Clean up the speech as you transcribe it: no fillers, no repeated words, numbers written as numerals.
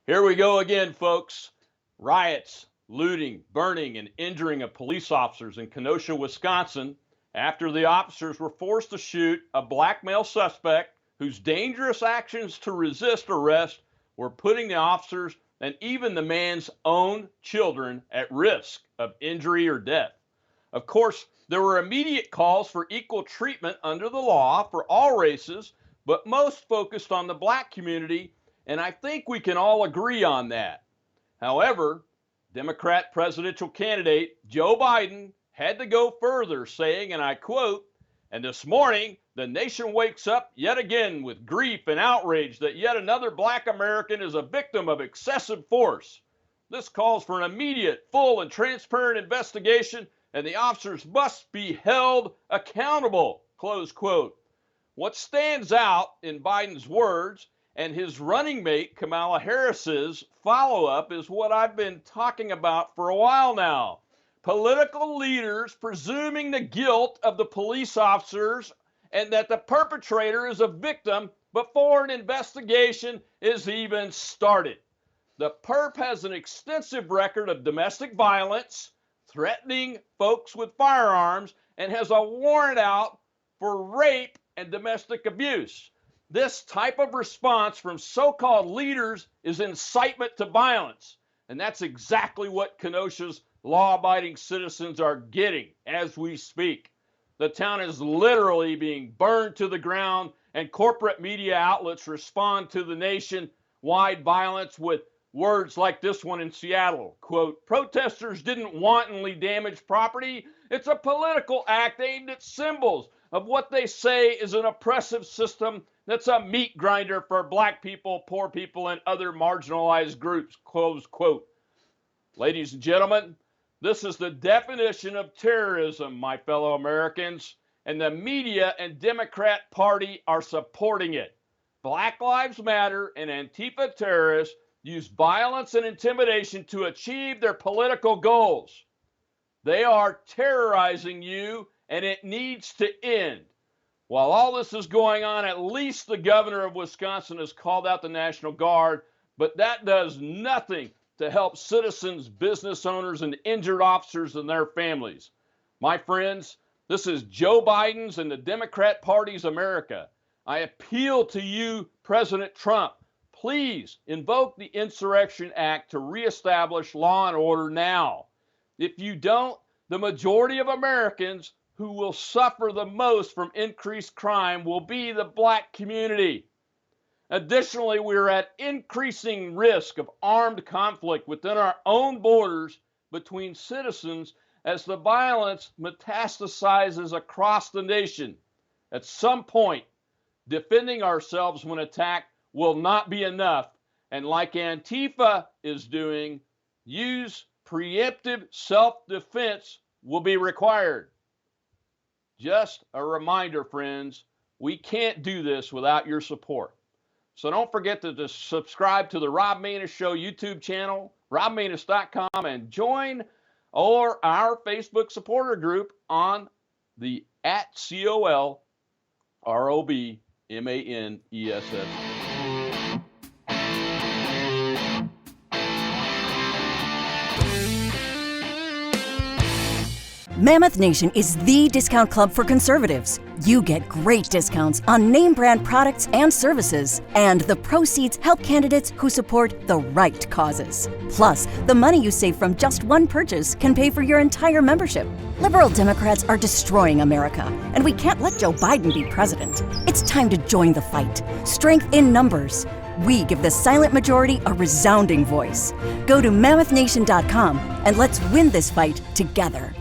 Here we go again, folks. Riots, looting, burning, and injuring of police officers in Kenosha, Wisconsin, after the officers were forced to shoot a black male suspect whose dangerous actions to resist arrest were putting the officers and even the man's own children at risk of injury or death. Of course, there were immediate calls for equal treatment under the law for all races, but most focused on the black community, and I think we can all agree on that. However, Democrat presidential candidate Joe Biden had to go further, saying, and I quote, "And this morning, the nation wakes up yet again with grief and outrage that yet another black American is a victim of excessive force. This calls for an immediate, full, and transparent investigation, and the officers must be held accountable," close quote. What stands out in Biden's words and his running mate Kamala Harris's follow-up is what I've been talking about for a while now. Political leaders presuming the guilt of the police officers and that the perpetrator is a victim before an investigation is even started. The perp has an extensive record of domestic violence, threatening folks with firearms, and has a warrant out for rape and domestic abuse. This type of response from so-called leaders is incitement to violence, and that's exactly what Kenosha's law-abiding citizens are getting as we speak. The town is literally being burned to the ground, and corporate media outlets respond to the nationwide violence with words like this one in Seattle, quote, "Protesters didn't wantonly damage property. It's a political act aimed at symbols of what they say is an oppressive system that's a meat grinder for black people, poor people, and other marginalized groups," close quote. Ladies and gentlemen, this is the definition of terrorism, my fellow Americans, and the media and Democrat Party are supporting it. Black Lives Matter and Antifa terrorists use violence and intimidation to achieve their political goals. They are terrorizing you, and it needs to end. While all this is going on, at least the governor of Wisconsin has called out the National Guard, but that does nothing to help citizens, business owners, and injured officers and their families. My friends, this is Joe Biden's and the Democrat Party's America. I appeal to you, President Trump, please invoke the Insurrection Act to reestablish law and order now. If you don't, the majority of Americans who will suffer the most from increased crime will be the black community. Additionally, we are at increasing risk of armed conflict within our own borders between citizens as the violence metastasizes across the nation. At some point, defending ourselves when attacked will not be enough, and like Antifa is doing, use preemptive self-defense will be required. Just a reminder, friends, we can't do this without your support. So don't forget to subscribe to the Rob Maness Show YouTube channel, robmaness.com, and join our Facebook supporter group on the @COLROBMANESS. Mammoth Nation is the discount club for conservatives. You get great discounts on name brand products and services, and the proceeds help candidates who support the right causes. Plus, the money you save from just one purchase can pay for your entire membership. Liberal Democrats are destroying America, and we can't let Joe Biden be president. It's time to join the fight. Strength in numbers. We give the silent majority a resounding voice. Go to mammothnation.com and let's win this fight together.